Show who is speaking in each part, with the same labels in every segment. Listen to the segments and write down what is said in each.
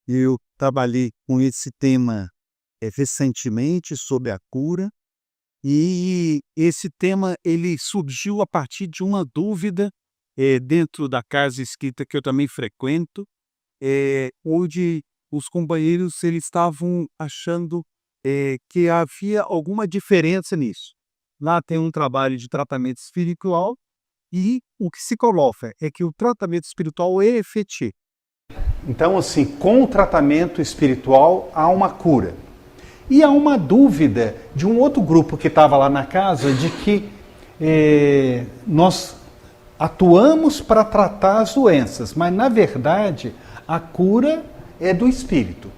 Speaker 1: Eu trabalhei com esse tema, recentemente sobre a cura, e esse tema ele surgiu a partir de uma dúvida, dentro da casa espírita que eu também frequento, onde os companheiros eles estavam achando, que havia alguma diferença nisso. Lá tem um trabalho de tratamento espiritual e o que se coloca é que o tratamento espiritual é efetivo.
Speaker 2: Então, assim, com o tratamento espiritual há uma cura. E há uma dúvida de um outro grupo que estava lá na casa de que nós atuamos para tratar as doenças, mas na verdade a cura é do espírito.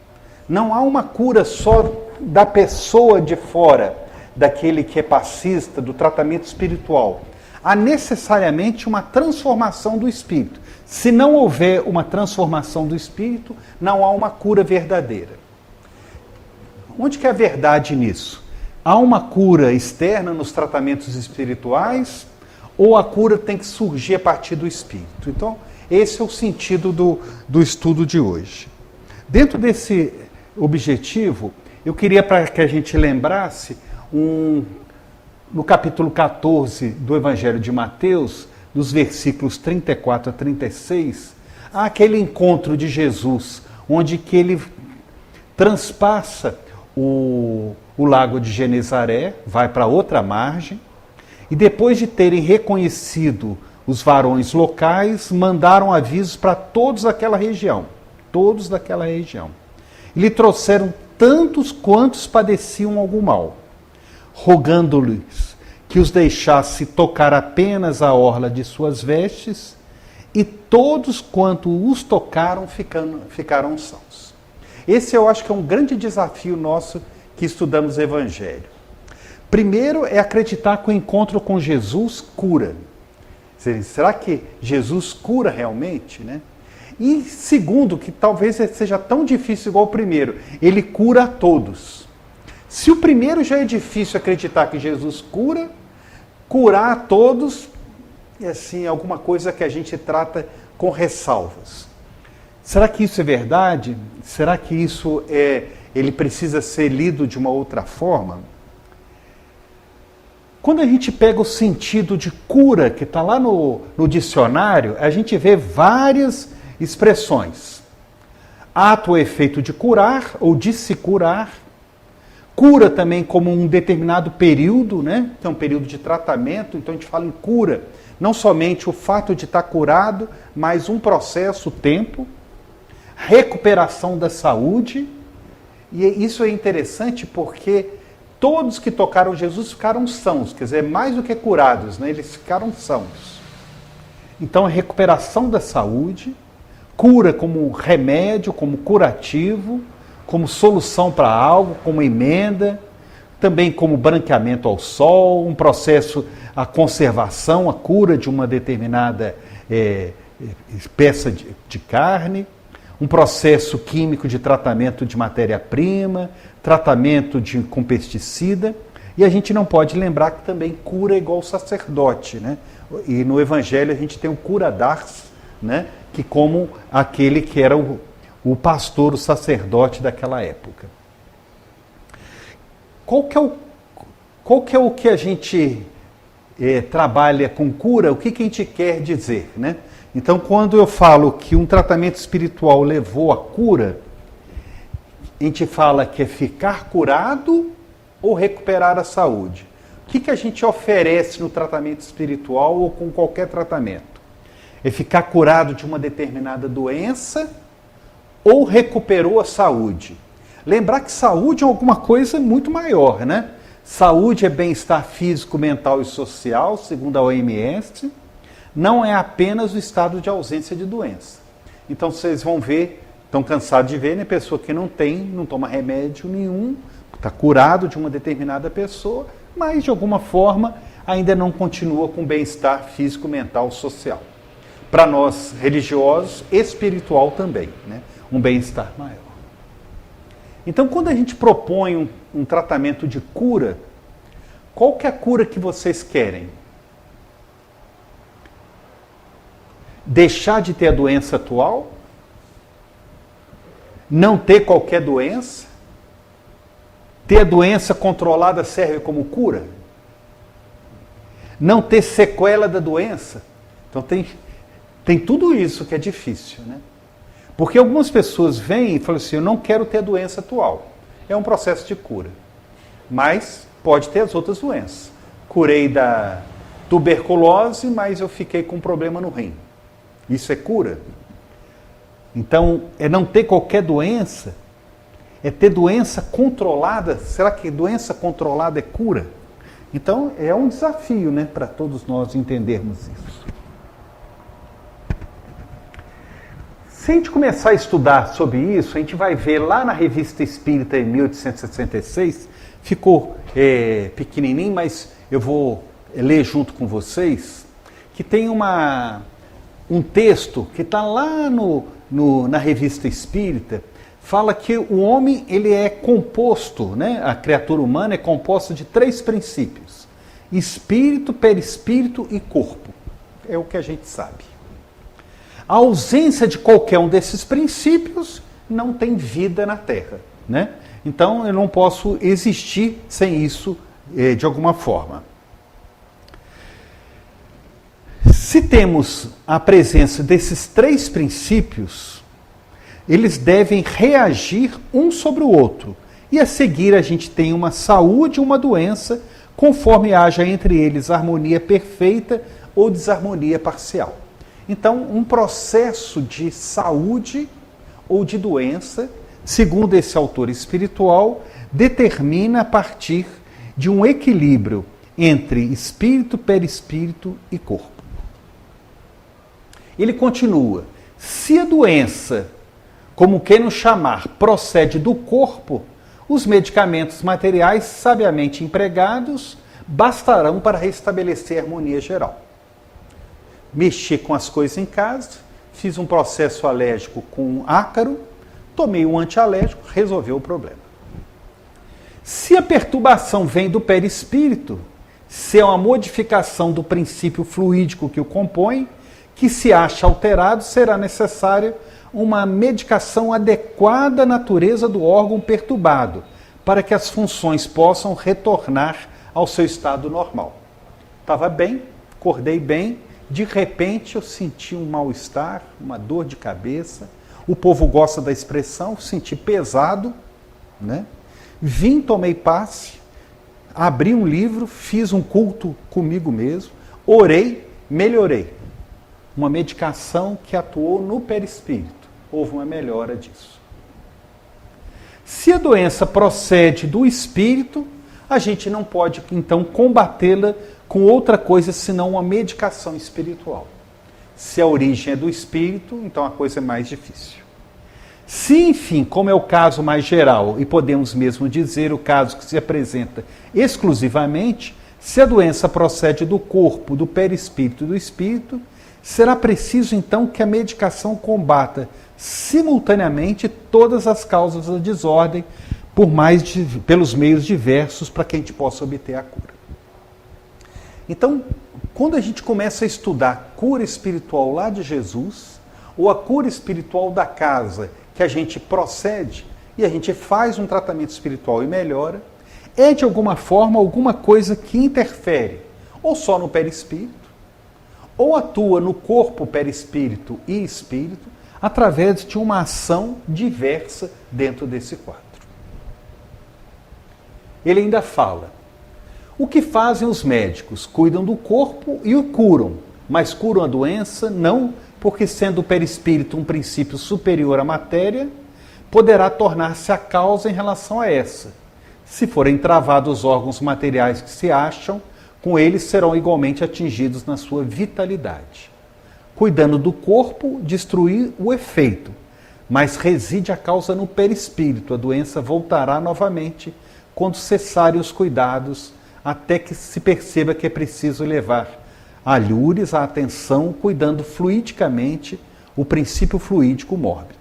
Speaker 2: Não há uma cura só da pessoa de fora, daquele que é passista, do tratamento espiritual. Há necessariamente uma transformação do espírito. Se não houver uma transformação do espírito, não há uma cura verdadeira. Onde que é a verdade nisso? Há uma cura externa nos tratamentos espirituais ou a cura tem que surgir a partir do espírito? Então, esse é o sentido do estudo de hoje. Dentro desse objetivo, eu queria para que a gente lembrasse no capítulo 14 do Evangelho de Mateus, dos versículos 34 a 36, há aquele encontro de Jesus, onde que ele transpassa o lago de Genezaré, vai para outra margem, e depois de terem reconhecido os varões locais, mandaram avisos para todos daquela região. E lhe trouxeram tantos quantos padeciam algum mal, rogando-lhes que os deixasse tocar apenas a orla de suas vestes, e todos quanto os tocaram ficaram sãos. Esse eu acho que é um grande desafio nosso que estudamos o Evangelho. Primeiro é acreditar que o encontro com Jesus cura. Será que Jesus cura realmente, né? E segundo, que talvez seja tão difícil igual o primeiro, ele cura a todos. Se o primeiro já é difícil acreditar que Jesus cura, curar a todos é assim, alguma coisa que a gente trata com ressalvas. Será que isso é verdade? Será que isso ele precisa ser lido de uma outra forma? Quando a gente pega o sentido de cura, que está lá no dicionário, a gente vê várias expressões. Ato ou efeito de curar, ou de se curar. Cura também como um determinado período, né? Que é um período de tratamento, então a gente fala em cura. Não somente o fato de estar curado, mas um processo, tempo. Recuperação da saúde. E isso é interessante porque todos que tocaram Jesus ficaram sãos, quer dizer, mais do que curados, né? Eles ficaram sãos. Então, a recuperação da saúde, cura como remédio, como curativo, como solução para algo, como emenda, também como branqueamento ao sol, um processo, a conservação, a cura de uma determinada peça de carne, um processo químico de tratamento de matéria-prima, tratamento com pesticida, e a gente não pode lembrar que também cura é igual sacerdote, né? E no Evangelho a gente tem o cura-dars, né? Que como aquele que era o pastor, o sacerdote daquela época. Qual que é o que a gente trabalha com cura? O que a gente quer dizer, né? Então, quando eu falo que um tratamento espiritual levou à cura, a gente fala que é ficar curado ou recuperar a saúde. O que a gente oferece no tratamento espiritual ou com qualquer tratamento? É ficar curado de uma determinada doença ou recuperou a saúde? Lembrar que saúde é alguma coisa muito maior, né? Saúde é bem-estar físico, mental e social, segundo a OMS. Não é apenas o estado de ausência de doença. Então vocês vão ver, estão cansados de ver, né? Pessoa que não toma remédio nenhum, está curado de uma determinada pessoa, mas de alguma forma ainda não continua com bem-estar físico, mental, social. Para nós religiosos, espiritual também, né? Um bem-estar maior. Então, quando a gente propõe um tratamento de cura, qual que é a cura que vocês querem? Deixar de ter a doença atual? não ter qualquer doença? Ter a doença controlada serve como cura? Não ter sequela da doença? Então tem tudo isso que é difícil, né? Porque algumas pessoas vêm e falam assim, eu não quero ter a doença atual. É um processo de cura. Mas pode ter as outras doenças. Curei da tuberculose, mas eu fiquei com um problema no rim. Isso é cura? Então, é não ter qualquer doença, é ter doença controlada. Será que doença controlada é cura? Então, é um desafio, né, para todos nós entendermos isso. Se a gente começar a estudar sobre isso, a gente vai ver lá na Revista Espírita, em 1866, ficou pequenininho, mas eu vou ler junto com vocês, que tem um texto que está lá na Revista Espírita, fala que o homem ele é composto, né, a criatura humana é composta de 3 princípios: espírito, perispírito e corpo. É o que a gente sabe. A ausência de qualquer um desses princípios não tem vida na Terra, né? Então eu não posso existir sem isso de alguma forma. Se temos a presença desses 3 princípios, eles devem reagir um sobre o outro. E a seguir a gente tem uma saúde e uma doença, conforme haja entre eles harmonia perfeita ou desarmonia parcial. Então, um processo de saúde ou de doença, segundo esse autor espiritual, determina a partir de um equilíbrio entre espírito, perispírito e corpo. Ele continua: se a doença, como queiram chamar, procede do corpo, os medicamentos materiais sabiamente empregados bastarão para restabelecer a harmonia geral. Mexi com as coisas em casa, fiz um processo alérgico com ácaro, tomei um antialérgico, resolveu o problema. Se a perturbação vem do perispírito, se é uma modificação do princípio fluídico que o compõe, que se acha alterado, será necessária uma medicação adequada à natureza do órgão perturbado, para que as funções possam retornar ao seu estado normal. Estava bem, acordei bem, de repente eu senti um mal-estar, uma dor de cabeça. O povo gosta da expressão, senti pesado, né? Vim, tomei passe, abri um livro, fiz um culto comigo mesmo, orei, melhorei. Uma medicação que atuou no perispírito. Houve uma melhora disso. Se a doença procede do espírito, a gente não pode, então, combatê-la com outra coisa senão uma medicação espiritual. Se a origem é do espírito, então a coisa é mais difícil. Se, enfim, como é o caso mais geral, e podemos mesmo dizer o caso que se apresenta exclusivamente, se a doença procede do corpo, do perispírito e do espírito, será preciso, então, que a medicação combata simultaneamente todas as causas da desordem pelos meios diversos para que a gente possa obter a cura. Então, quando a gente começa a estudar a cura espiritual lá de Jesus, ou a cura espiritual da casa, que a gente procede e a gente faz um tratamento espiritual e melhora, é de alguma forma alguma coisa que interfere ou só no perispírito, ou atua no corpo, perispírito e espírito, através de uma ação diversa dentro desse quadro. Ele ainda fala: o que fazem os médicos? Cuidam do corpo e o curam, mas curam a doença? Não, porque sendo o perispírito um princípio superior à matéria, poderá tornar-se a causa em relação a essa. Se forem travados os órgãos materiais que se acham, com eles serão igualmente atingidos na sua vitalidade. Cuidando do corpo, destruir o efeito, mas reside a causa no perispírito. A doença voltará novamente quando cessarem os cuidados, até que se perceba que é preciso levar alhures à atenção, cuidando fluidicamente o princípio fluídico mórbido.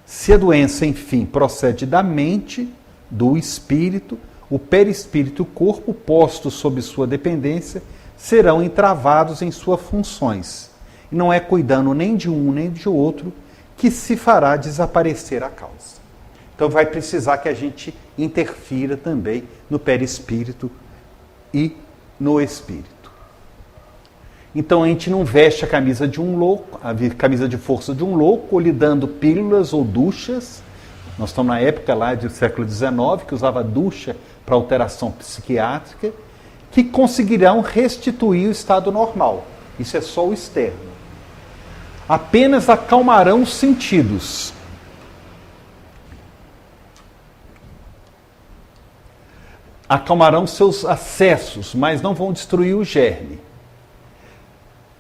Speaker 2: Se a doença, enfim, procede da mente, do espírito, o perispírito e o corpo, postos sob sua dependência, serão entravados em suas funções. E não é cuidando nem de um nem de outro que se fará desaparecer a causa. Então vai precisar que a gente interfira também no perispírito e no espírito. Então a gente não veste a camisa de um louco, a camisa de força de um louco, ou lhe dando pílulas ou duchas. Nós estamos na época lá do século XIX, que usava ducha para alteração psiquiátrica, que conseguirão restituir o estado normal. Isso é só o externo. Apenas acalmarão os sentidos. Acalmarão seus acessos, mas não vão destruir o germe.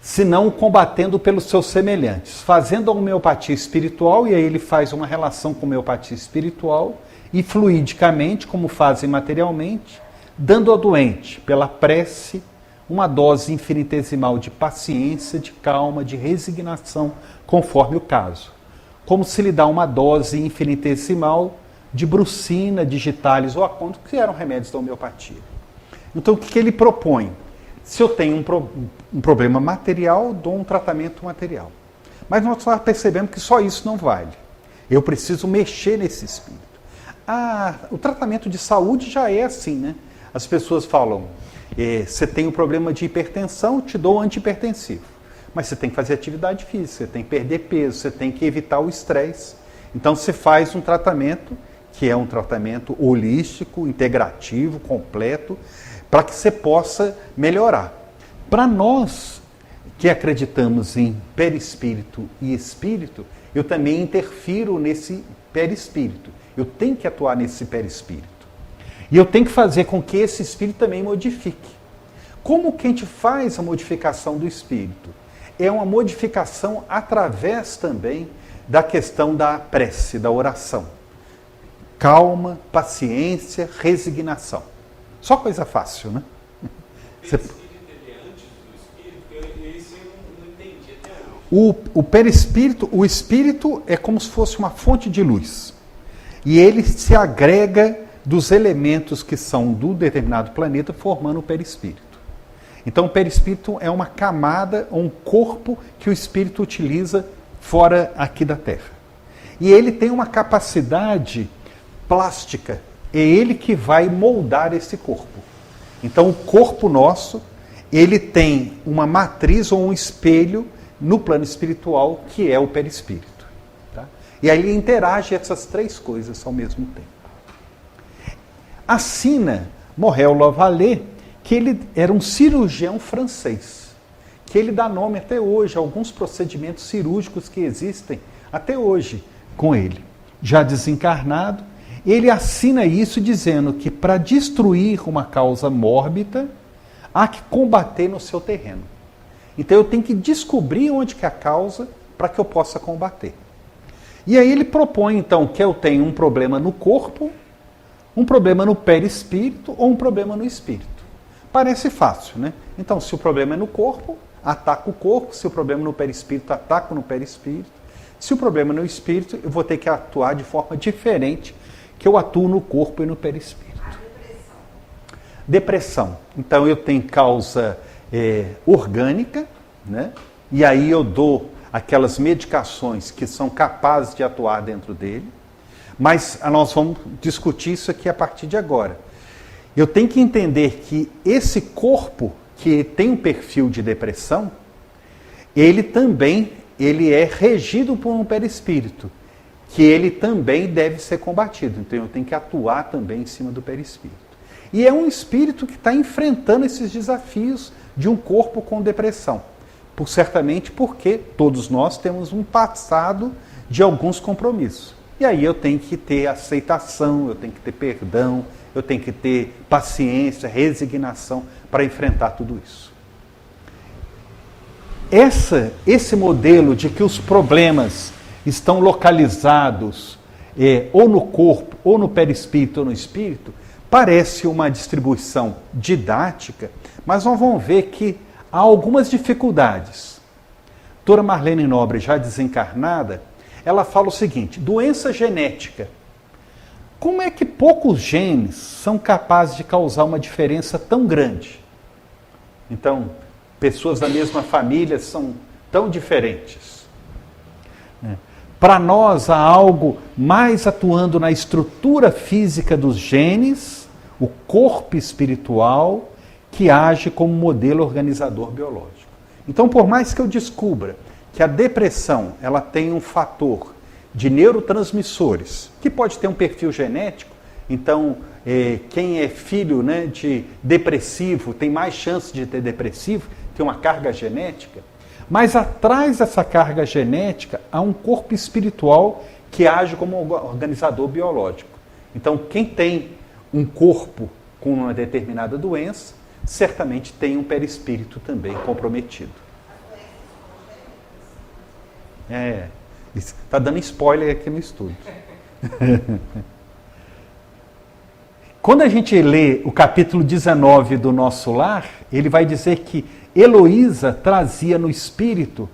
Speaker 2: Senão combatendo pelos seus semelhantes, fazendo a homeopatia espiritual, e aí ele faz uma relação com a homeopatia espiritual, e fluidicamente, como fazem materialmente, dando ao doente, pela prece, uma dose infinitesimal de paciência, de calma, de resignação, conforme o caso. Como se lhe dá uma dose infinitesimal de brucina, digitalis ou acônito, que eram remédios da homeopatia. Então, o que ele propõe? Se eu tenho um problema material, dou um tratamento material. Mas nós estamos percebendo que só isso não vale. Eu preciso mexer nesse espírito. O tratamento de saúde já é assim, né? As pessoas falam, você tem um problema de hipertensão, te dou antihipertensivo. Mas você tem que fazer atividade física, você tem que perder peso, você tem que evitar o estresse. Então você faz um tratamento, que é um tratamento holístico, integrativo, completo, para que você possa melhorar. Para nós que acreditamos em perispírito e espírito, eu também interfiro nesse perispírito. Eu tenho que atuar nesse perispírito. E eu tenho que fazer com que esse espírito também modifique. Como que a gente faz a modificação do espírito? É uma modificação através também da questão da prece, da oração. Calma, paciência, resignação. Só coisa fácil, né?
Speaker 3: O perispírito é antes do espírito? Esse eu não entendi até hoje.
Speaker 2: O perispírito, o espírito é como se fosse uma fonte de luz. E ele se agrega dos elementos que são do determinado planeta, formando o perispírito. Então, o perispírito é uma camada, um corpo que o espírito utiliza fora aqui da Terra. E ele tem uma capacidade plástica. É ele que vai moldar esse corpo. Então, o corpo nosso, ele tem uma matriz ou um espelho no plano espiritual, que é o perispírito. Tá? E aí ele interage essas três coisas ao mesmo tempo. Assina Morel Lavallée que ele era um cirurgião francês, que ele dá nome até hoje a alguns procedimentos cirúrgicos que existem até hoje com ele. Já desencarnado, ele assina isso dizendo que para destruir uma causa mórbida, há que combater no seu terreno. Então eu tenho que descobrir onde que é a causa para que eu possa combater. E aí ele propõe então que eu tenho um problema no corpo, um problema no perispírito ou um problema no espírito. Parece fácil, né? Então se o problema é no corpo, ataco o corpo, se o problema é no perispírito, ataco no perispírito. Se o problema é no espírito, eu vou ter que atuar de forma diferente que eu atuo no corpo e no perispírito. Depressão. Então eu tenho causa orgânica, né? E aí eu dou aquelas medicações que são capazes de atuar dentro dele, mas nós vamos discutir isso aqui a partir de agora. Eu tenho que entender que esse corpo que tem um perfil de depressão, ele é regido por um perispírito, que ele também deve ser combatido. Então eu tenho que atuar também em cima do perispírito. E é um espírito que está enfrentando esses desafios de um corpo com depressão. Certamente porque todos nós temos um passado de alguns compromissos. E aí eu tenho que ter aceitação, eu tenho que ter perdão, eu tenho que ter paciência, resignação para enfrentar tudo isso. Esse modelo de que os problemas estão localizados ou no corpo, ou no perispírito, ou no espírito, parece uma distribuição didática, mas nós vamos ver que há algumas dificuldades. Doutora Marlene Nobre, já desencarnada, ela fala o seguinte: doença genética. Como é que poucos genes são capazes de causar uma diferença tão grande? Então, pessoas da mesma família são tão diferentes. Para nós há algo mais atuando na estrutura física dos genes, o corpo espiritual, que age como modelo organizador biológico. Então, por mais que eu descubra que a depressão ela tem um fator de neurotransmissores, que pode ter um perfil genético, então quem é filho, né, de depressivo tem mais chance de ter depressivo, tem uma carga genética, mas atrás dessa carga genética há um corpo espiritual que age como organizador biológico. Então, quem tem um corpo com uma determinada doença, certamente tem um perispírito também comprometido. Está dando spoiler aqui no estudo. Quando a gente lê o capítulo 19 do Nosso Lar, ele vai dizer que Heloísa trazia no espírito,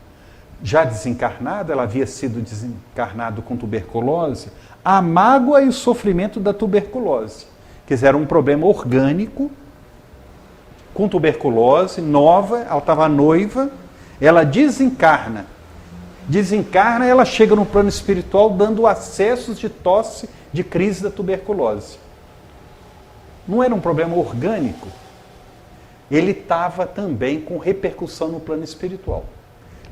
Speaker 2: já desencarnada, ela havia sido desencarnada com tuberculose, a mágoa e o sofrimento da tuberculose. Quer dizer, era um problema orgânico, com tuberculose, nova, ela estava noiva, ela desencarna, ela chega no plano espiritual dando acessos de tosse, de crise da tuberculose. Não era um problema orgânico, ele estava também com repercussão no plano espiritual.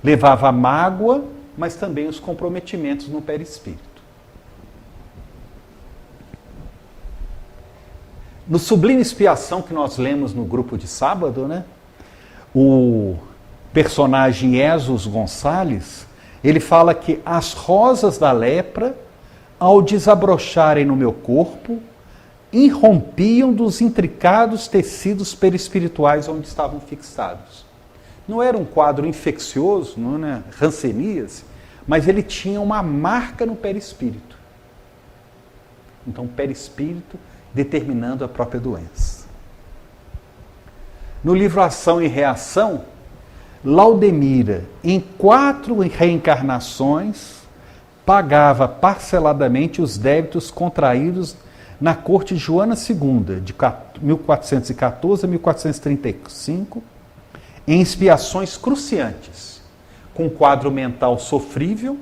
Speaker 2: Levava a mágoa, mas também os comprometimentos no perispírito. No Sublime Expiação, que nós lemos no grupo de sábado, né, o personagem Jesus Gonçalves, ele fala que as rosas da lepra, ao desabrocharem no meu corpo, irrompiam dos intricados tecidos perispirituais onde estavam fixados. Não era um quadro infeccioso, não é hanseníase, mas ele tinha uma marca no perispírito. Então, perispírito determinando a própria doença. No livro Ação e Reação, Laudemira, em 4 reencarnações, pagava parceladamente os débitos contraídos na corte de Joana II, de 1414 a 1435, em expiações cruciantes, com quadro mental sofrível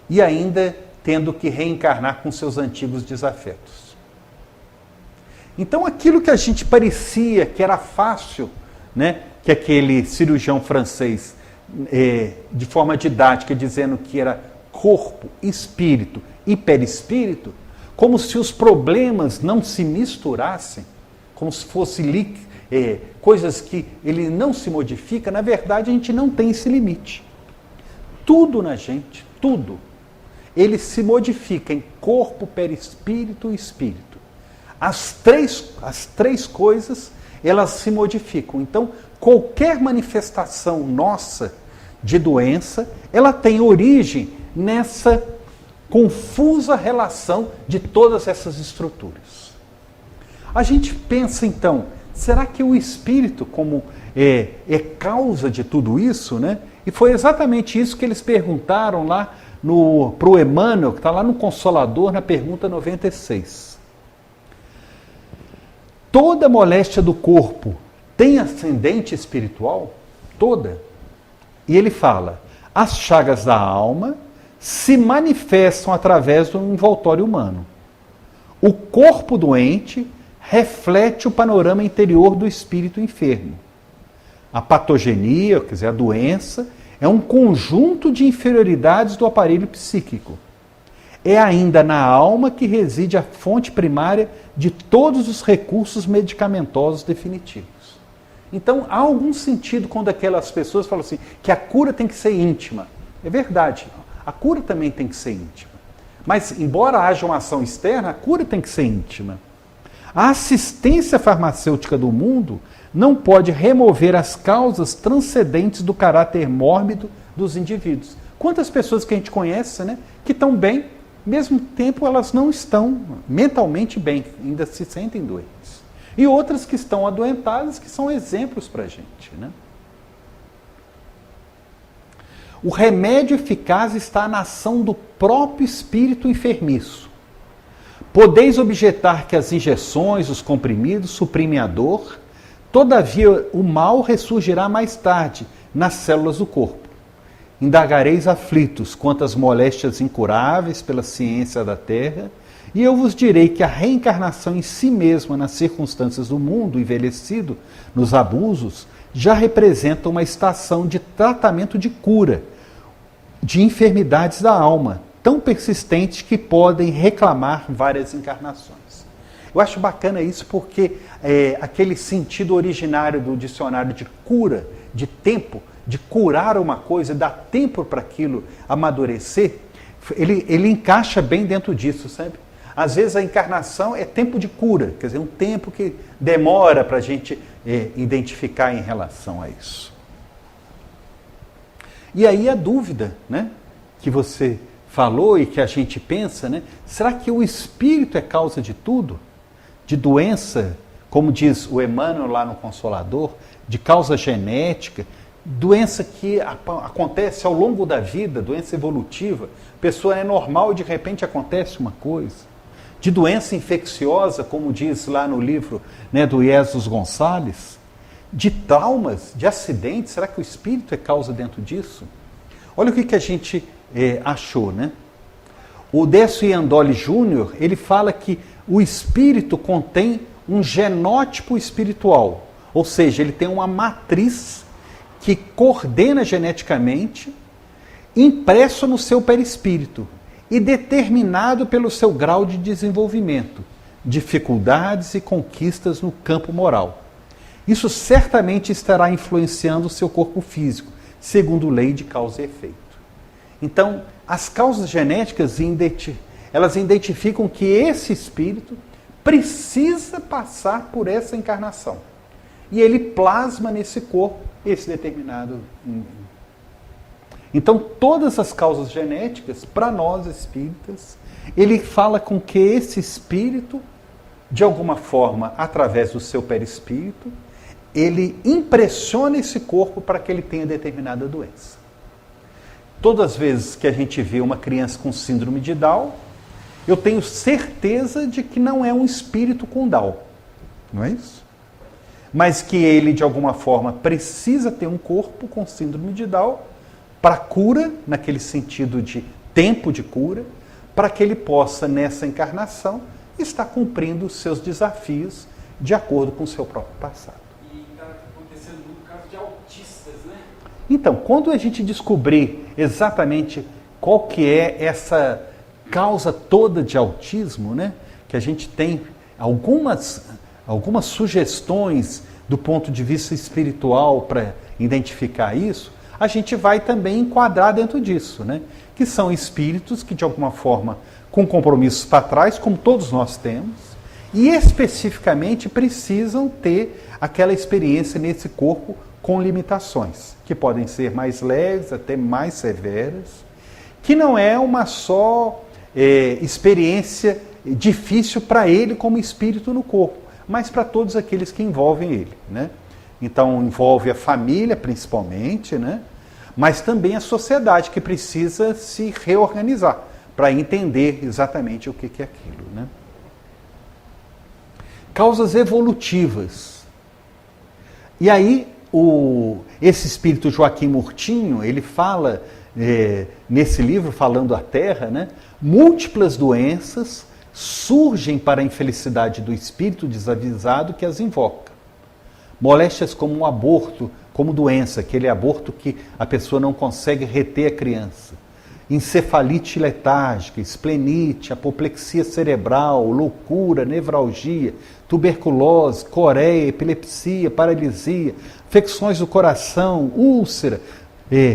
Speaker 2: e ainda tendo que reencarnar com seus antigos desafetos. Então, aquilo que a gente parecia que era fácil, né, que aquele cirurgião francês, de forma didática, dizendo que era corpo, espírito e perispírito, como se os problemas não se misturassem, como se fossem coisas que ele não se modifica, na verdade a gente não tem esse limite. Tudo na gente, tudo, ele se modifica em corpo, perispírito e espírito. As três coisas, elas se modificam. Então, qualquer manifestação nossa de doença, ela tem origem nessa confusa relação de todas essas estruturas. A gente pensa então, será que o espírito como é causa de tudo isso, né? E foi exatamente isso que eles perguntaram lá para o Emmanuel, que está lá no Consolador, na pergunta 96. Toda moléstia do corpo tem ascendente espiritual? Toda. E ele fala, as chagas da alma se manifestam através do envoltório humano. O corpo doente reflete o panorama interior do espírito enfermo. A patogenia, quer dizer, a doença, é um conjunto de inferioridades do aparelho psíquico. É ainda na alma que reside a fonte primária de todos os recursos medicamentosos definitivos. Então, há algum sentido quando aquelas pessoas falam assim, que a cura tem que ser íntima. É verdade, a cura também tem que ser íntima. Mas, embora haja uma ação externa, a cura tem que ser íntima. A assistência farmacêutica do mundo não pode remover as causas transcendentes do caráter mórbido dos indivíduos. Quantas pessoas que a gente conhece, né, que estão bem, ao mesmo tempo elas não estão mentalmente bem, ainda se sentem doentes. E outras que estão adoentadas, que são exemplos para a gente, né? O remédio eficaz está na ação do próprio espírito enfermiço. Podeis objetar que as injeções, os comprimidos, suprimem a dor, todavia o mal ressurgirá mais tarde nas células do corpo. indagareis aflitos quanto às moléstias incuráveis pela ciência da terra, e eu vos direi que a reencarnação em si mesma, nas circunstâncias do mundo envelhecido, nos abusos, já representa uma estação de tratamento de cura de enfermidades da alma, tão persistentes que podem reclamar várias encarnações. Eu acho bacana isso porque aquele sentido originário do dicionário de cura, de tempo, de curar uma coisa, dar tempo para aquilo amadurecer, ele encaixa bem dentro disso, sabe? Às vezes a encarnação é tempo de cura, quer dizer, um tempo que demora para a gente identificar em relação a isso. E aí a dúvida, né, que você falou e que a gente pensa, né, será que o espírito é causa de tudo? De doença, como diz o Emmanuel lá no Consolador, de causa genética, doença que acontece ao longo da vida, doença evolutiva, a pessoa é normal e de repente acontece uma coisa. De doença infecciosa, como diz lá no livro, né, do Jesus Gonçalves, de traumas, de acidentes, será que o espírito é causa dentro disso? Olha o que a gente achou, né? O Décio Iandoli Júnior, ele fala que o espírito contém um genótipo espiritual, ou seja, ele tem uma matriz que coordena geneticamente, impresso no seu perispírito e determinado pelo seu grau de desenvolvimento, dificuldades e conquistas no campo moral. Isso certamente estará influenciando o seu corpo físico, segundo lei de causa e efeito. Então, as causas genéticas elas identificam que esse espírito precisa passar por essa encarnação. E ele plasma nesse corpo esse determinado. Então, todas as causas genéticas, para nós espíritas, ele fala com que esse espírito, de alguma forma, através do seu perispírito, ele impressiona esse corpo para que ele tenha determinada doença. Todas as vezes que a gente vê uma criança com síndrome de Down, eu tenho certeza de que não é um espírito com Down. Não é isso? Mas que ele, de alguma forma, precisa ter um corpo com síndrome de Down para cura, naquele sentido de tempo de cura, para que ele possa, nessa encarnação, estar cumprindo os seus desafios de acordo com o seu próprio passado.
Speaker 3: E está acontecendo no caso de autistas, né?
Speaker 2: Então, quando a gente descobrir exatamente qual que é essa causa toda de autismo, né, que a gente tem algumas sugestões do ponto de vista espiritual para identificar isso, a gente vai também enquadrar dentro disso, né, que são espíritos que, de alguma forma, com compromissos para trás, como todos nós temos, e especificamente precisam ter aquela experiência nesse corpo com limitações, que podem ser mais leves, até mais severas, que não é uma só experiência difícil para ele como espírito no corpo, mas para todos aqueles que envolvem ele, né? Então envolve a família principalmente, né? Mas também a sociedade que precisa se reorganizar para entender exatamente o que é aquilo, né? Causas evolutivas. E aí esse espírito Joaquim Murtinho, ele fala nesse livro, falando a Terra, né, múltiplas doenças surgem para a infelicidade do espírito desavisado que as invoca. Moléstias como um aborto, como doença, aquele aborto que a pessoa não consegue reter a criança. Encefalite letárgica, esplenite, apoplexia cerebral, loucura, nevralgia, tuberculose, coreia, epilepsia, paralisia, infecções do coração, úlcera,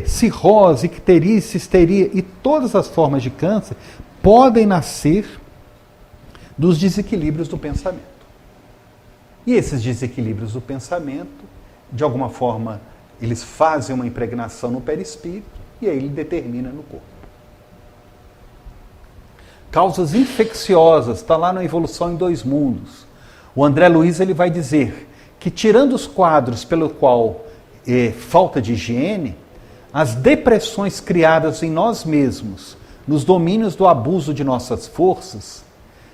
Speaker 2: cirrose, icterícia, histeria e todas as formas de câncer podem nascer dos desequilíbrios do pensamento. E esses desequilíbrios do pensamento, de alguma forma, eles fazem uma impregnação no perispírito e aí ele determina no corpo. Causas infecciosas, está lá na Evolução em Dois Mundos. O André Luiz ele vai dizer que, tirando os quadros pelo qual falta de higiene, as depressões criadas em nós mesmos, nos domínios do abuso de nossas forças,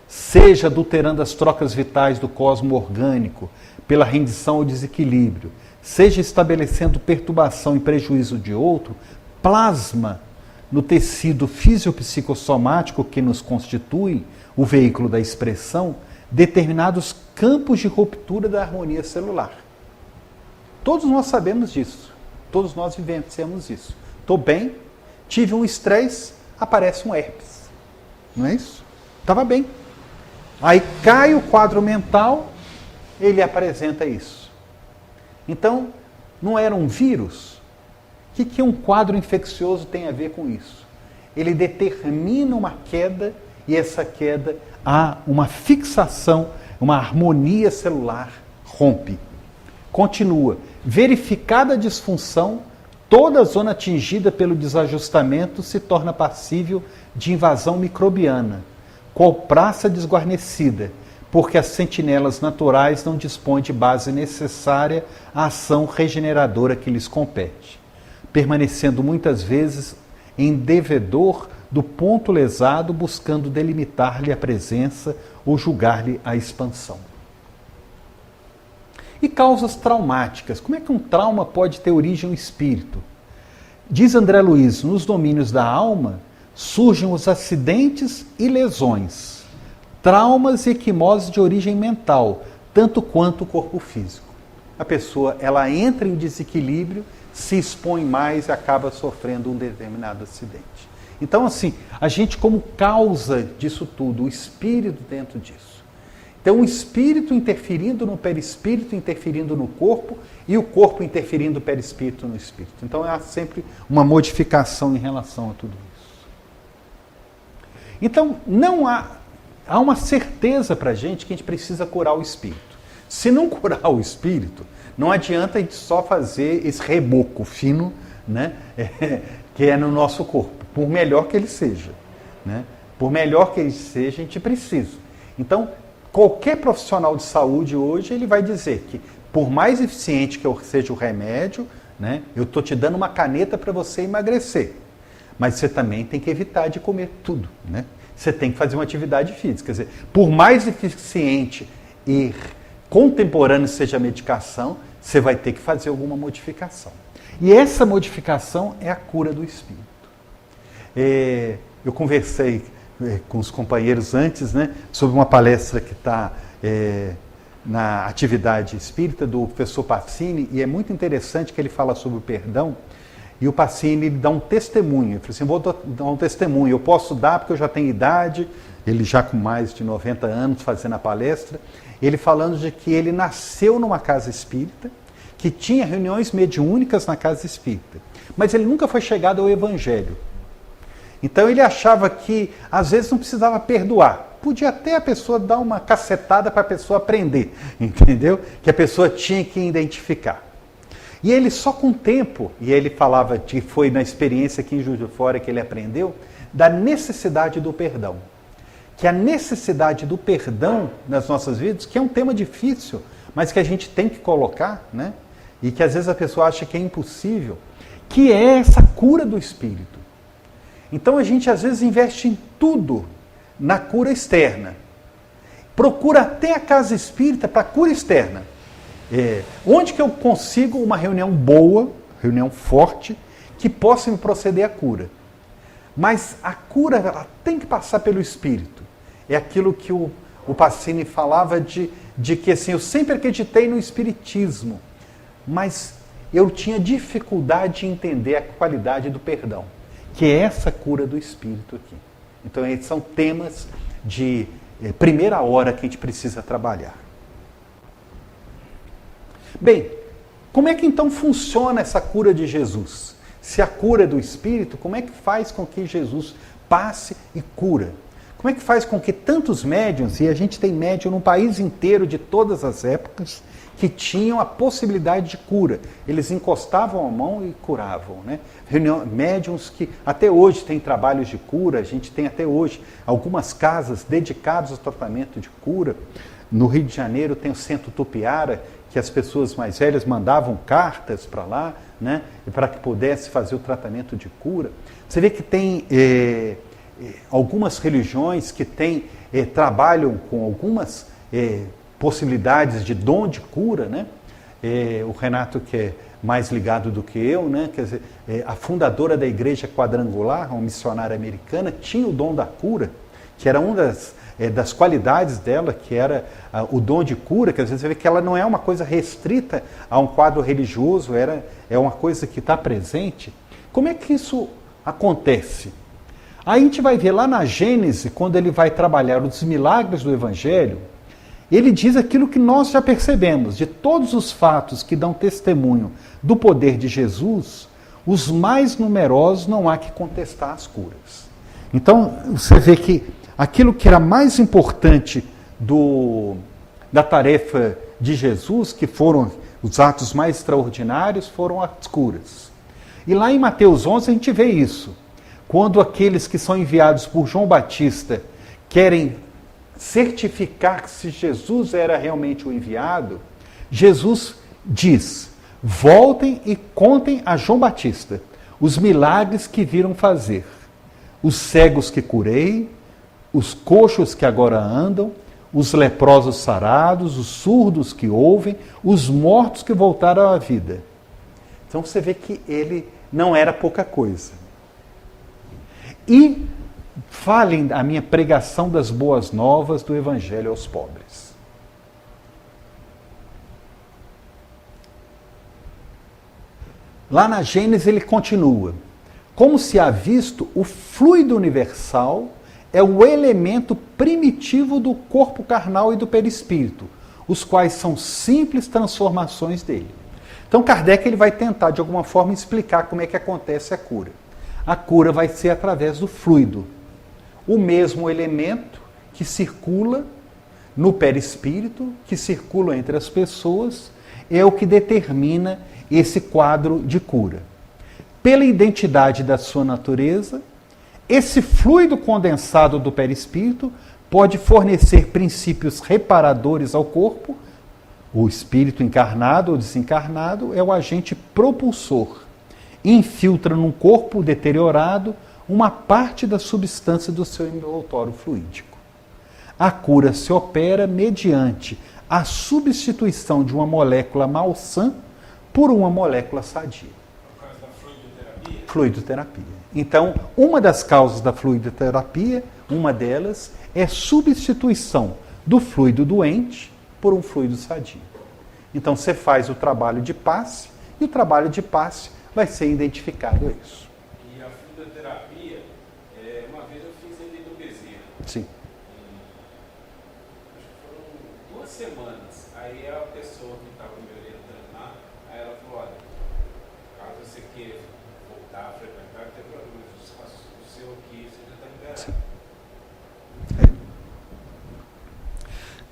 Speaker 2: seja adulterando as trocas vitais do cosmo orgânico pela rendição ao desequilíbrio, seja estabelecendo perturbação e prejuízo de outro, plasma no tecido fisiopsicossomático que nos constitui o veículo da expressão determinados campos de ruptura da harmonia celular. Todos nós sabemos disso. Todos nós vivenciamos isso. Estou bem, tive um estresse, aparece um herpes. Não é isso? Estava bem. Aí cai o quadro mental, ele apresenta isso. Então, não era um vírus? O que um quadro infeccioso tem a ver com isso? Ele determina uma queda e essa queda há uma fixação, uma harmonia celular rompe. Continua. Verificada a disfunção, toda a zona atingida pelo desajustamento se torna passível de invasão microbiana, qual praça desguarnecida, porque as sentinelas naturais não dispõem de base necessária à ação regeneradora que lhes compete, permanecendo muitas vezes em devedor do ponto lesado, buscando delimitar-lhe a presença ou julgar-lhe a expansão. E causas traumáticas. Como é que um trauma pode ter origem no espírito? Diz André Luiz, nos domínios da alma surgem os acidentes e lesões, traumas e equimoses de origem mental, tanto quanto o corpo físico. A pessoa, ela entra em desequilíbrio, se expõe mais e acaba sofrendo um determinado acidente. Então, assim, a gente como causa disso tudo, o espírito dentro disso. Então, o espírito interferindo no perispírito, interferindo no corpo, e o corpo interferindo no perispírito no espírito. Então, há sempre uma modificação em relação a tudo isso. Então, não há uma certeza para a gente que a gente precisa curar o espírito. Se não curar o espírito, não adianta a gente só fazer esse reboco fino, né, que é no nosso corpo, por melhor que ele seja. Né? Por melhor que ele seja, a gente precisa. Então, qualquer profissional de saúde hoje, ele vai dizer que, por mais eficiente que seja o remédio, né, eu estou te dando uma caneta para você emagrecer. Mas você também tem que evitar de comer tudo. Né? Você tem que fazer uma atividade física. Quer dizer, por mais eficiente e contemporânea seja a medicação, você vai ter que fazer alguma modificação. E essa modificação é a cura do espírito. Eu conversei com os companheiros antes, né, sobre uma palestra que está na atividade espírita do professor Pacini, e é muito interessante que ele fala sobre o perdão, e o Pacini ele dá um testemunho. Ele falou assim, vou dar um testemunho, eu posso dar porque eu já tenho idade, ele já com mais de 90 anos fazendo a palestra, ele falando de que ele nasceu numa casa espírita, que tinha reuniões mediúnicas na casa espírita, mas ele nunca foi chegado ao evangelho. Então ele achava que às vezes não precisava perdoar, podia até a pessoa dar uma cacetada para a pessoa aprender, entendeu? Que a pessoa tinha que identificar. E ele só com o tempo, e ele falava que foi na experiência aqui em Juiz de Fora que ele aprendeu, da necessidade do perdão. Que a necessidade do perdão nas nossas vidas, que é um tema difícil, mas que a gente tem que colocar, né? E que às vezes a pessoa acha que é impossível, que é essa cura do espírito. Então a gente às vezes investe em tudo na cura externa. Procura até a casa espírita para a cura externa. Onde que eu consigo uma reunião boa, reunião forte, que possa me proceder à cura? Mas a cura ela tem que passar pelo espírito. É aquilo que o Pacini falava de que assim, eu sempre acreditei no espiritismo, mas eu tinha dificuldade de entender a qualidade do perdão, que é essa cura do espírito aqui. Então, esses são temas de primeira hora que a gente precisa trabalhar. Bem, como é que então funciona essa cura de Jesus? Se a cura é do espírito, como é que faz com que Jesus passe e cura? Como é que faz com que tantos médiuns, e a gente tem médium no país inteiro de todas as épocas, que tinham a possibilidade de cura. Eles encostavam a mão e curavam. Né? Médiuns que até hoje têm trabalhos de cura, a gente tem até hoje algumas casas dedicadas ao tratamento de cura. No Rio de Janeiro tem o Centro Tupiara, que as pessoas mais velhas mandavam cartas para lá, né? Para que pudesse fazer o tratamento de cura. Você vê que tem algumas religiões que trabalham com algumas possibilidades de dom de cura, né? O Renato, que é mais ligado do que eu, né? Quer dizer, a fundadora da Igreja Quadrangular, uma missionária americana, tinha o dom da cura, que era uma das qualidades dela, que era o dom de cura. Quer dizer, você vê que ela não é uma coisa restrita a um quadro religioso, é uma coisa que está presente. Como é que isso acontece? Aí a gente vai ver lá na Gênesis, quando ele vai trabalhar os milagres do Evangelho, ele diz aquilo que nós já percebemos, de todos os fatos que dão testemunho do poder de Jesus, os mais numerosos não há que contestar as curas. Então, você vê que aquilo que era mais importante da tarefa de Jesus, que foram os atos mais extraordinários, foram as curas. E lá em Mateus 11 a gente vê isso. Quando aqueles que são enviados por João Batista querem certificar que se Jesus era realmente o enviado, Jesus diz: voltem e contem a João Batista os milagres que viram fazer, os cegos que curei, os coxos que agora andam, os leprosos sarados, os surdos que ouvem, os mortos que voltaram à vida. Então você vê que ele não era pouca coisa. E falem a minha pregação das boas novas do Evangelho aos pobres. Lá na Gênesis ele continua: como se há visto, o fluido universal é o elemento primitivo do corpo carnal e do perispírito, os quais são simples transformações dele. Então Kardec ele vai tentar de alguma forma explicar como é que acontece a cura. A cura vai ser através do fluido, o mesmo elemento que circula no perispírito, que circula entre as pessoas, é o que determina esse quadro de cura. Pela identidade da sua natureza, esse fluido condensado do perispírito pode fornecer princípios reparadores ao corpo. O espírito encarnado ou desencarnado é o agente propulsor. Infiltra num corpo deteriorado uma parte da substância do seu envoltório fluídico. A cura se opera mediante a substituição de uma molécula malsã por uma molécula sadia.
Speaker 3: Por causa da fluidoterapia?
Speaker 2: Fluidoterapia. Então, uma das causas da fluidoterapia, uma delas, é substituição do fluido doente por um fluido sadio. Então, você faz o trabalho de passe, e o trabalho de passe vai ser identificado a isso.
Speaker 3: E a fluidoterapia, uma vez eu fiz ele do Bezerra.
Speaker 2: Sim.
Speaker 3: Acho que foram 2 semanas. Aí a pessoa que estava me orientando lá, aí ela falou: olha, caso você queira voltar a frequentar, não tem problema, o seu aqui você já está liberado.
Speaker 2: Sim.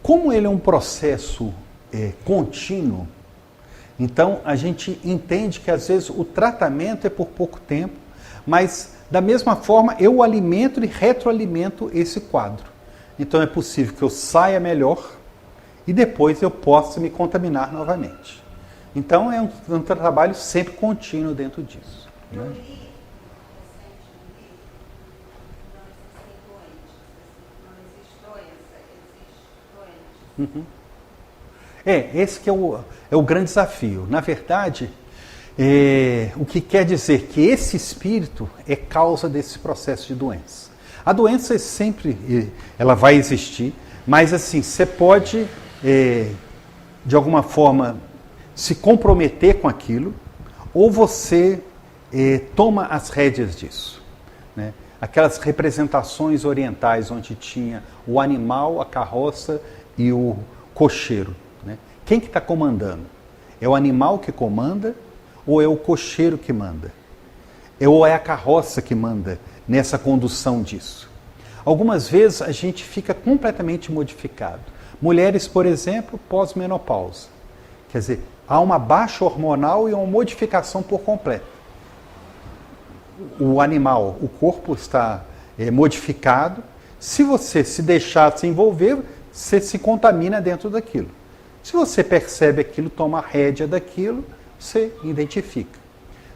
Speaker 2: Como ele é um processo contínuo, então a gente entende que às vezes o tratamento é por pouco tempo, mas da mesma forma eu alimento e retroalimento esse quadro. Então é possível que eu saia melhor e depois eu possa me contaminar novamente. Então é um trabalho sempre contínuo dentro disso. Né? Uhum. Esse que é o grande desafio. Na verdade, o que quer dizer que esse espírito é causa desse processo de doença. A doença sempre ela vai existir, mas assim, você pode, de alguma forma, se comprometer com aquilo, ou você toma as rédeas disso. Né? Aquelas representações orientais onde tinha o animal, a carroça e o cocheiro. Né? Quem que está comandando? É o animal que comanda ou é o cocheiro que manda? Ou é a carroça que manda nessa condução disso? Algumas vezes a gente fica completamente modificado. Mulheres, por exemplo, pós-menopausa. Quer dizer, há uma baixa hormonal e uma modificação por completo. O animal, o corpo está modificado. Se você se deixar se envolver, você se contamina dentro daquilo. Se você percebe aquilo, toma a rédea daquilo, você identifica.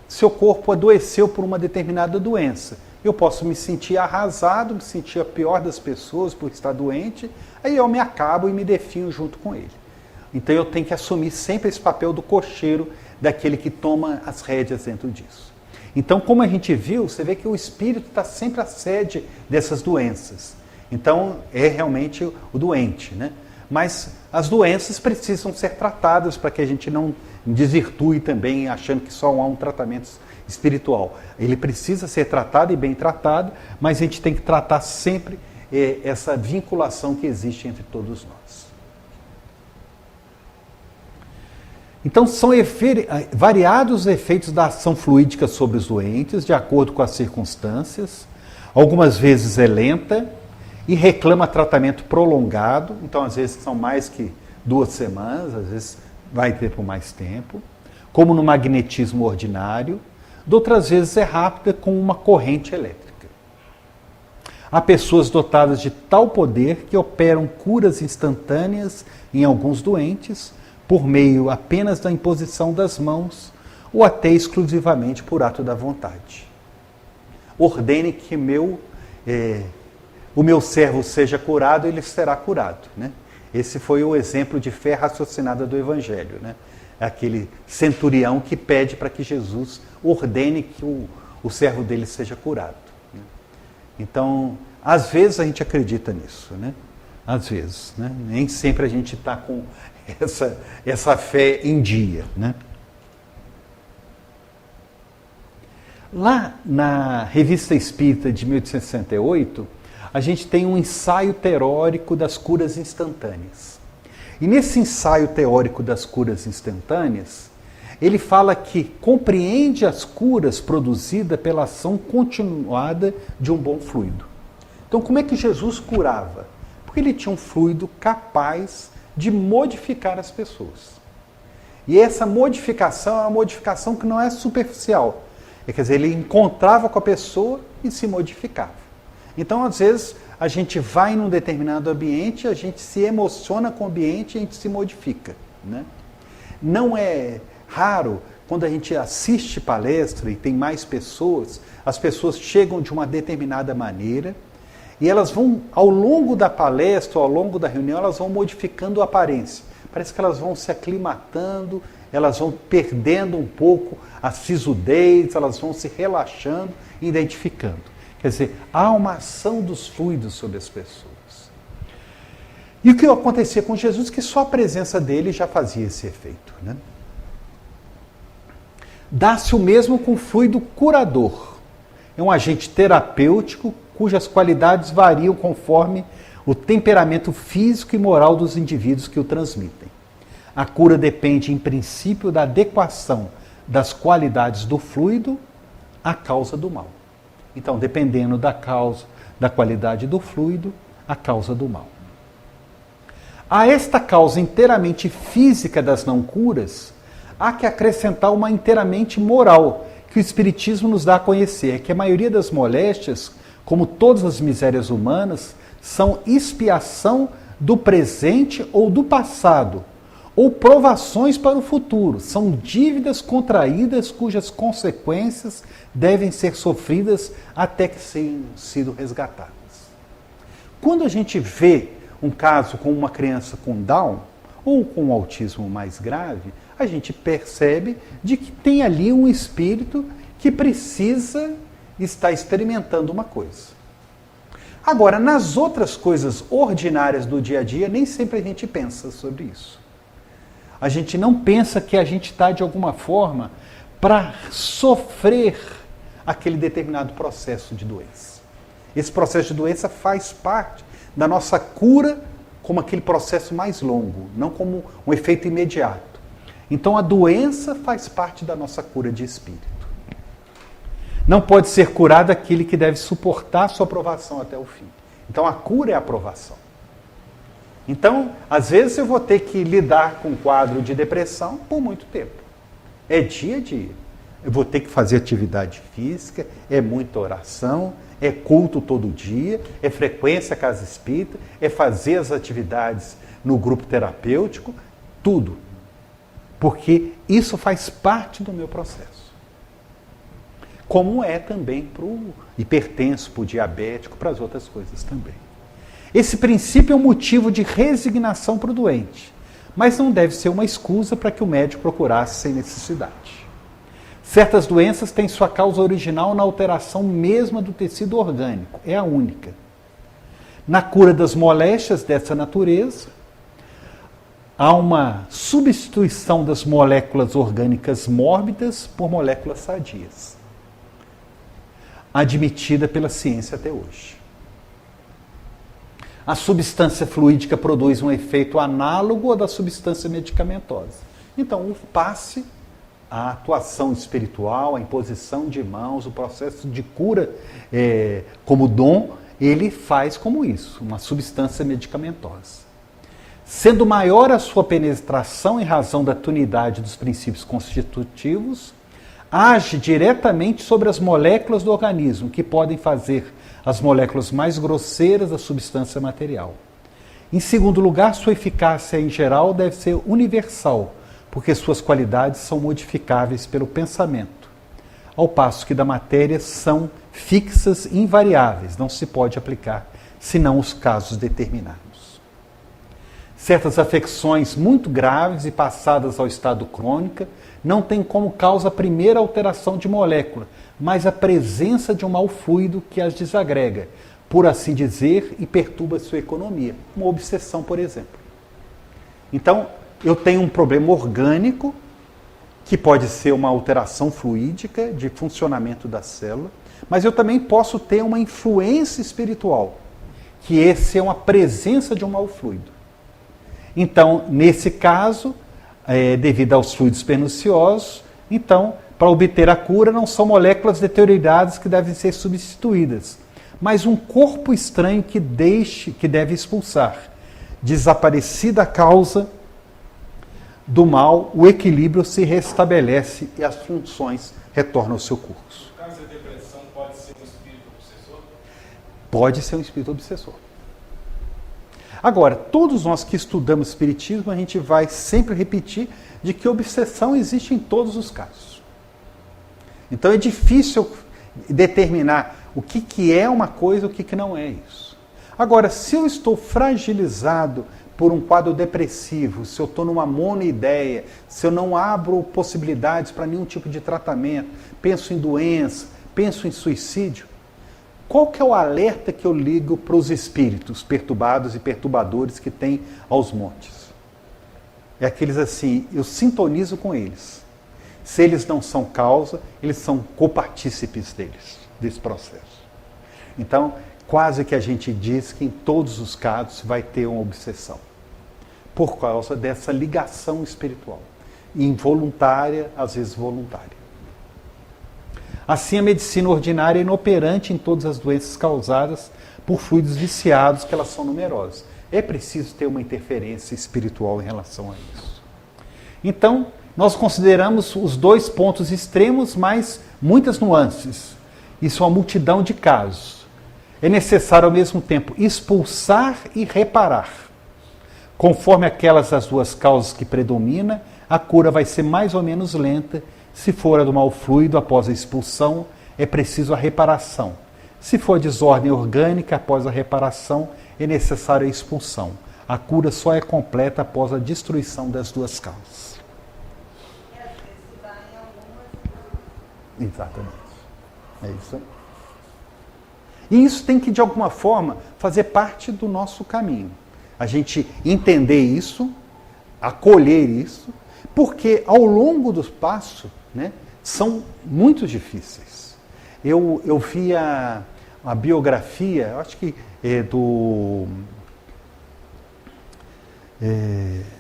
Speaker 2: Seu corpo adoeceu por uma determinada doença. Eu posso me sentir arrasado, me sentir a pior das pessoas por estar doente, aí eu me acabo e me definho junto com ele. Então eu tenho que assumir sempre esse papel do cocheiro daquele que toma as rédeas dentro disso. Então, como a gente viu, você vê que o espírito está sempre à sede dessas doenças. Então, é realmente o doente, né? Mas as doenças precisam ser tratadas para que a gente não desvirtue também achando que só há um tratamento espiritual. Ele precisa ser tratado e bem tratado, mas a gente tem que tratar sempre essa vinculação que existe entre todos nós. Então, são variados os efeitos da ação fluídica sobre os doentes, de acordo com as circunstâncias. Algumas vezes é lenta e reclama tratamento prolongado. Então, às vezes, são mais que 2 semanas, às vezes vai ter por mais tempo. Como no magnetismo ordinário. De outras vezes é rápida, com uma corrente elétrica. Há pessoas dotadas de tal poder que operam curas instantâneas em alguns doentes, por meio apenas da imposição das mãos, ou até exclusivamente por ato da vontade. Ordene que o meu servo seja curado, ele será curado. Né? Esse foi o exemplo de fé raciocinada do Evangelho. Né? Aquele centurião que pede para que Jesus ordene que o servo dele seja curado. Né? Então, às vezes a gente acredita nisso. Né? Às vezes. Né? Nem sempre a gente está com essa fé em dia. Né? Lá na Revista Espírita de 1868, a gente tem um ensaio teórico das curas instantâneas. E nesse ensaio teórico das curas instantâneas, ele fala que compreende as curas produzidas pela ação continuada de um bom fluido. Então, como é que Jesus curava? Porque ele tinha um fluido capaz de modificar as pessoas. E essa modificação é uma modificação que não é superficial. Quer dizer, ele encontrava com a pessoa e se modificava. Então, às vezes, a gente vai num determinado ambiente, a gente se emociona com o ambiente e a gente se modifica. Né? Não é raro, quando a gente assiste palestra e tem mais pessoas, as pessoas chegam de uma determinada maneira e elas vão, ao longo da palestra, ao longo da reunião, elas vão modificando a aparência. Parece que elas vão se aclimatando, elas vão perdendo um pouco a sisudez, elas vão se relaxando e identificando. Quer dizer, há uma ação dos fluidos sobre as pessoas. E o que acontecia com Jesus, que só a presença dele já fazia esse efeito. Né? Dá-se o mesmo com o fluido curador. É um agente terapêutico cujas qualidades variam conforme o temperamento físico e moral dos indivíduos que o transmitem. A cura depende, em princípio, da adequação das qualidades do fluido à causa do mal. Então, dependendo da causa, da qualidade do fluido, a causa do mal. A esta causa inteiramente física das não curas, há que acrescentar uma inteiramente moral, que o Espiritismo nos dá a conhecer, que a maioria das moléstias, como todas as misérias humanas, são expiação do presente ou do passado, ou provações para o futuro. São dívidas contraídas cujas consequências devem ser sofridas até que tenham sido resgatadas. Quando a gente vê um caso com uma criança com Down, ou com autismo mais grave, a gente percebe de que tem ali um espírito que precisa estar experimentando uma coisa. Agora, nas outras coisas ordinárias do dia a dia, nem sempre a gente pensa sobre isso. A gente não pensa que a gente está, de alguma forma, para sofrer aquele determinado processo de doença. Esse processo de doença faz parte da nossa cura como aquele processo mais longo, não como um efeito imediato. Então, a doença faz parte da nossa cura de espírito. Não pode ser curado aquele que deve suportar a sua provação até o fim. Então, a cura é a provação. Então, às vezes eu vou ter que lidar com um quadro de depressão por muito tempo. É dia a dia. Eu vou ter que fazer atividade física, é muita oração, é culto todo dia, é frequência à casa espírita, é fazer as atividades no grupo terapêutico, tudo. Porque isso faz parte do meu processo. Como é também para o hipertenso, para o diabético, para as outras coisas também. Esse princípio é um motivo de resignação para o doente, mas não deve ser uma escusa para que o médico procurasse sem necessidade. Certas doenças têm sua causa original na alteração mesma do tecido orgânico, é a única. Na cura das moléstias dessa natureza, há uma substituição das moléculas orgânicas mórbidas por moléculas sadias, admitida pela ciência até hoje. A substância fluídica produz um efeito análogo ao da substância medicamentosa. Então, o passe, a atuação espiritual, a imposição de mãos, o processo de cura como dom, ele faz como isso, uma substância medicamentosa. Sendo maior a sua penetração em razão da tunidade dos princípios constitutivos, age diretamente sobre as moléculas do organismo, que podem fazer as moléculas mais grosseiras da substância material. Em segundo lugar, sua eficácia em geral deve ser universal, porque suas qualidades são modificáveis pelo pensamento, ao passo que da matéria são fixas e invariáveis, não se pode aplicar senão os casos determinados. Certas afecções muito graves e passadas ao estado crônico não têm como causa a primeira alteração de molécula, mas a presença de um mau fluido que as desagrega, por assim dizer, e perturba sua economia. Uma obsessão, por exemplo. Então, eu tenho um problema orgânico, que pode ser uma alteração fluídica de funcionamento da célula, mas eu também posso ter uma influência espiritual, que esse é uma presença de um mau fluido. Então, nesse caso, devido aos fluidos perniciosos, então, para obter a cura, não são moléculas deterioradas que devem ser substituídas, mas um corpo estranho que deve expulsar. Desaparecida a causa do mal, o equilíbrio se restabelece e as funções retornam ao seu curso.
Speaker 3: No caso da depressão, pode ser um espírito obsessor?
Speaker 2: Pode ser um espírito obsessor. Agora, todos nós que estudamos espiritismo, a gente vai sempre repetir de que obsessão existe em todos os casos. Então é difícil determinar o que é uma coisa e o que não é isso. Agora, se eu estou fragilizado por um quadro depressivo, se eu estou numa monoideia, se eu não abro possibilidades para nenhum tipo de tratamento, penso em doença, penso em suicídio, qual que é o alerta que eu ligo para os espíritos perturbados e perturbadores que tem aos montes? É aqueles assim, eu sintonizo com eles. Se eles não são causa, eles são copartícipes desse processo. Então, quase que a gente diz que em todos os casos vai ter uma obsessão, por causa dessa ligação espiritual, involuntária, às vezes voluntária. Assim, a medicina ordinária é inoperante em todas as doenças causadas por fluidos viciados, que elas são numerosas. É preciso ter uma interferência espiritual em relação a isso. Então, nós consideramos os dois pontos extremos, mas muitas nuances. Isso é uma multidão de casos. É necessário, ao mesmo tempo, expulsar e reparar. Conforme aquelas das duas causas que predominam, a cura vai ser mais ou menos lenta. Se for a do mau fluido, após a expulsão, é preciso a reparação. Se for desordem orgânica, após a reparação, é necessária a expulsão. A cura só é completa após a destruição das duas causas. Exatamente. É isso aí. E isso tem que, de alguma forma, fazer parte do nosso caminho. A gente entender isso, acolher isso, porque ao longo dos passos, né, são muito difíceis. Eu vi a biografia, acho que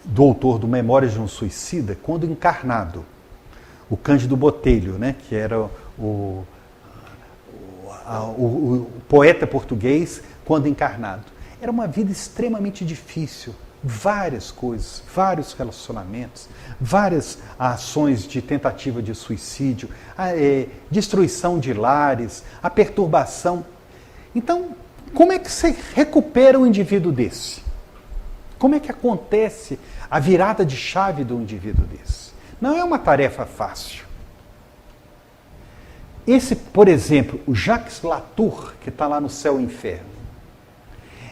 Speaker 2: do autor do Memórias de um Suicida, quando encarnado, o Cândido Botelho, né, que era o poeta português quando encarnado. Era uma vida extremamente difícil, várias coisas, vários relacionamentos, várias ações de tentativa de suicídio, destruição de lares, a perturbação. Então, como é que você recupera um indivíduo desse? Como é que acontece a virada de chave do indivíduo desse? Não é uma tarefa fácil. Esse, por exemplo, o Jacques Latour, que está lá no Céu e Inferno,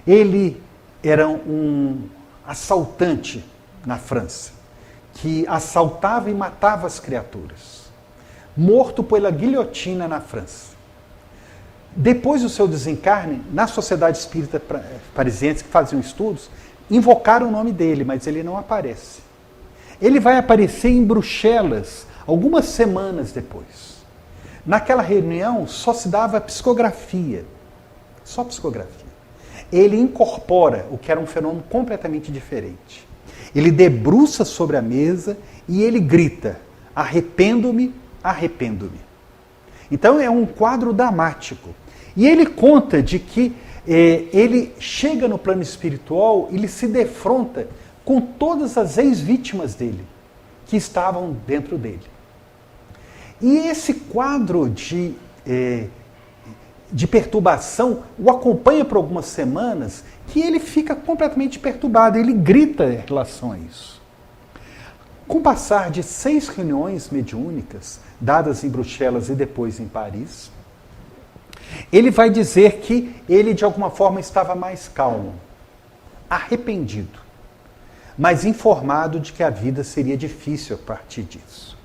Speaker 2: ele era um assaltante na França, que assaltava e matava as criaturas. Morto pela guilhotina na França. Depois do seu desencarne, na Sociedade Espírita Parisiense, que faziam estudos, invocaram o nome dele, mas ele não aparece. Ele vai aparecer em Bruxelas algumas semanas depois. Naquela reunião só se dava psicografia. Só psicografia. Ele incorpora o que era um fenômeno completamente diferente. Ele debruça sobre a mesa e ele grita: arrependo-me, arrependo-me. Então é um quadro dramático. E ele conta de que ele chega no plano espiritual e ele se defronta com todas as ex-vítimas dele, que estavam dentro dele. E esse quadro de perturbação o acompanha por algumas semanas, que ele fica completamente perturbado, ele grita em relação a isso. Com o passar de 6 reuniões mediúnicas, dadas em Bruxelas e depois em Paris, ele vai dizer que ele de alguma forma estava mais calmo, arrependido, mas informado de que a vida seria difícil a partir disso.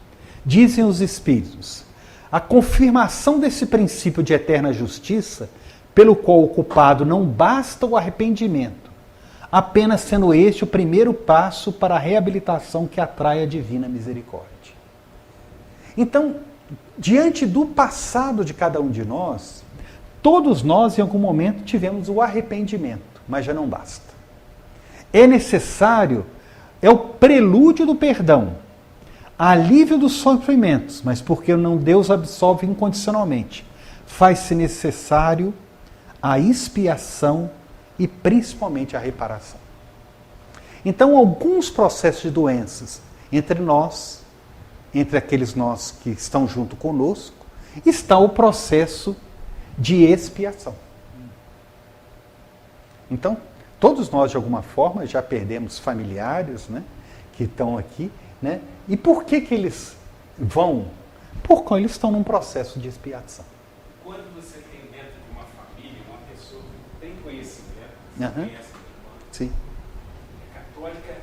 Speaker 2: Dizem os espíritos, a confirmação desse princípio de eterna justiça, pelo qual o culpado não basta o arrependimento, apenas sendo este o primeiro passo para a reabilitação que atrai a divina misericórdia. Então, diante do passado de cada um de nós, todos nós em algum momento tivemos o arrependimento, mas já não basta. É necessário, é o prelúdio do perdão, alívio dos sofrimentos, mas porque não Deus absolve incondicionalmente, faz-se necessário a expiação e principalmente a reparação. Então, alguns processos de doenças entre nós, entre aqueles nós que estão junto conosco, está o processo de expiação. Então, todos nós, de alguma forma, já perdemos familiares, né, que estão aqui, né? E por que eles vão? Porque eles estão num processo de expiação.
Speaker 3: Quando você tem dentro de uma família, uma pessoa que tem conhecimento, você conhece a irmã,
Speaker 2: Sim.
Speaker 3: é católica,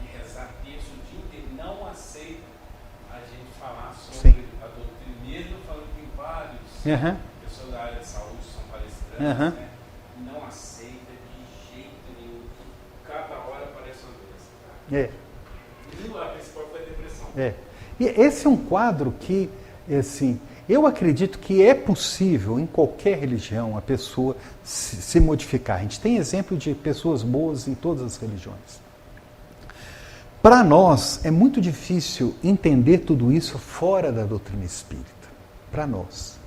Speaker 3: de rezar terço o dia inteiro, não aceita a gente falar sobre
Speaker 2: Sim.
Speaker 3: a doutrina, mesmo falando que vários pessoas da área de saúde são palestrantes, né? Não aceita de jeito nenhum. Cada hora aparece uma doença. Tá? A principal foi a depressão.
Speaker 2: E esse é um quadro que, assim, eu acredito que é possível em qualquer religião a pessoa se modificar. A gente tem exemplo de pessoas boas em todas as religiões. Para nós é muito difícil entender tudo isso fora da doutrina espírita. Para nós.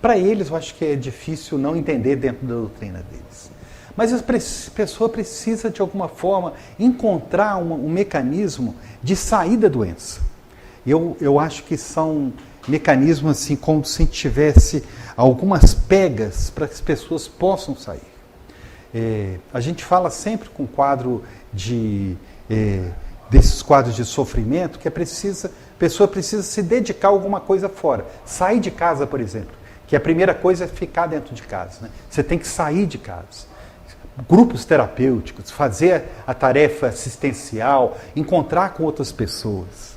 Speaker 2: Para eles eu acho que é difícil não entender dentro da doutrina deles. Mas a pessoa precisa, de alguma forma, encontrar um mecanismo de sair da doença. Eu acho que são mecanismos assim, como se tivesse algumas pegas para que as pessoas possam sair. A gente fala sempre com quadro desses quadros de sofrimento que a pessoa precisa se dedicar a alguma coisa fora. Sair de casa, por exemplo, que a primeira coisa é ficar dentro de casa. Né? Você tem que sair de casa. Grupos terapêuticos, fazer a tarefa assistencial, encontrar com outras pessoas.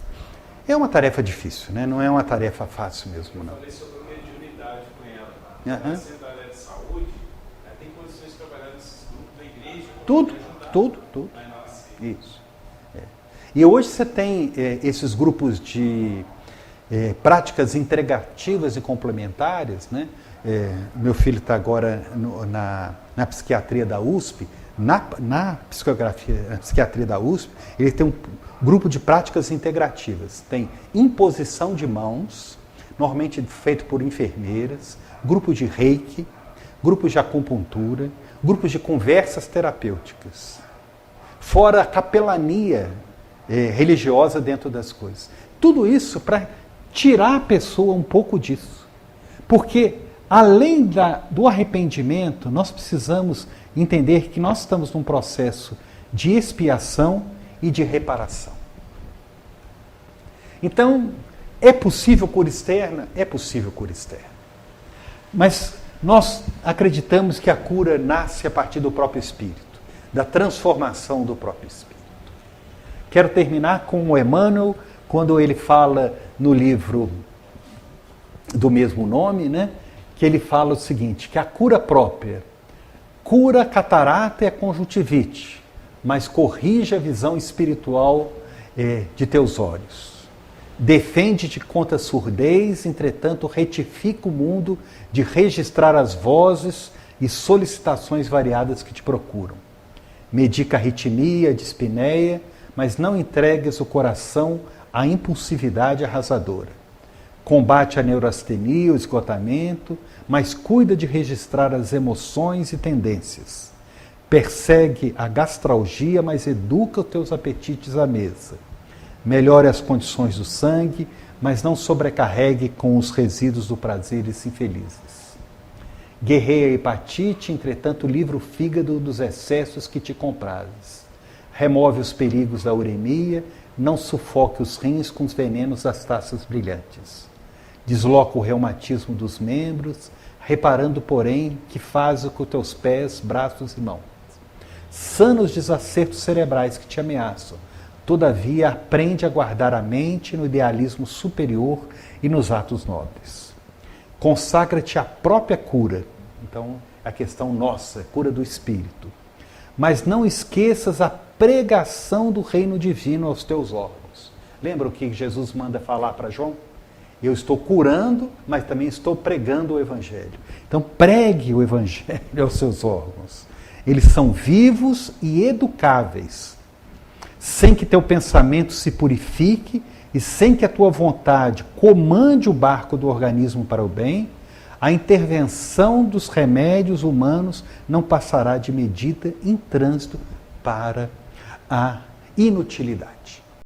Speaker 2: É uma tarefa difícil, né? Não é uma tarefa fácil mesmo, não.
Speaker 3: Eu falei sobre mediunidade com ela. Ela sendo da área de saúde, ela tem condições de trabalhar nesses grupos da igreja.
Speaker 2: Tudo. Isso. E hoje você tem esses grupos de práticas integrativas e complementares, né? Meu filho está agora na psiquiatria da USP, na psiquiatria da USP, ele tem um grupo de práticas integrativas. Tem imposição de mãos, normalmente feito por enfermeiras, grupo de reiki, grupos de acupuntura, grupos de conversas terapêuticas. Fora a capelania religiosa dentro das coisas. Tudo isso para tirar a pessoa um pouco disso. Porque além do arrependimento, nós precisamos entender que nós estamos num processo de expiação e de reparação. Então, é possível cura externa? É possível cura externa. Mas nós acreditamos que a cura nasce a partir do próprio espírito, da transformação do próprio espírito. Quero terminar com o Emmanuel, quando ele fala no livro do mesmo nome, né, que ele fala o seguinte, que a cura própria cura a catarata e a conjuntivite, mas corrige a visão espiritual de teus olhos. Defende-te contra a surdez, entretanto retifica o mundo de registrar as vozes e solicitações variadas que te procuram. Medica a arritmia, a dispneia, mas não entregues o coração à impulsividade arrasadora. Combate a neurastenia, o esgotamento, mas cuida de registrar as emoções e tendências. Persegue a gastralgia, mas educa os teus apetites à mesa. Melhore as condições do sangue, mas não sobrecarregue com os resíduos do prazeres infelizes. Guerreia a hepatite, entretanto livra o fígado dos excessos que te comprazes. Remove os perigos da uremia, não sufoque os rins com os venenos das taças brilhantes. Desloca o reumatismo dos membros, reparando, porém, que fazes com teus pés, braços e mãos. Sana os desacertos cerebrais que te ameaçam. Todavia, aprende a guardar a mente no idealismo superior e nos atos nobres. Consagra-te à própria cura. Então, a questão nossa, cura do espírito. Mas não esqueças a pregação do reino divino aos teus órgãos. Lembra o que Jesus manda falar para João? Eu estou curando, mas também estou pregando o Evangelho. Então, pregue o Evangelho aos seus órgãos. Eles são vivos e educáveis, sem que teu pensamento se purifique e sem que a tua vontade comande o barco do organismo para o bem, a intervenção dos remédios humanos não passará de medida em trânsito para a inutilidade.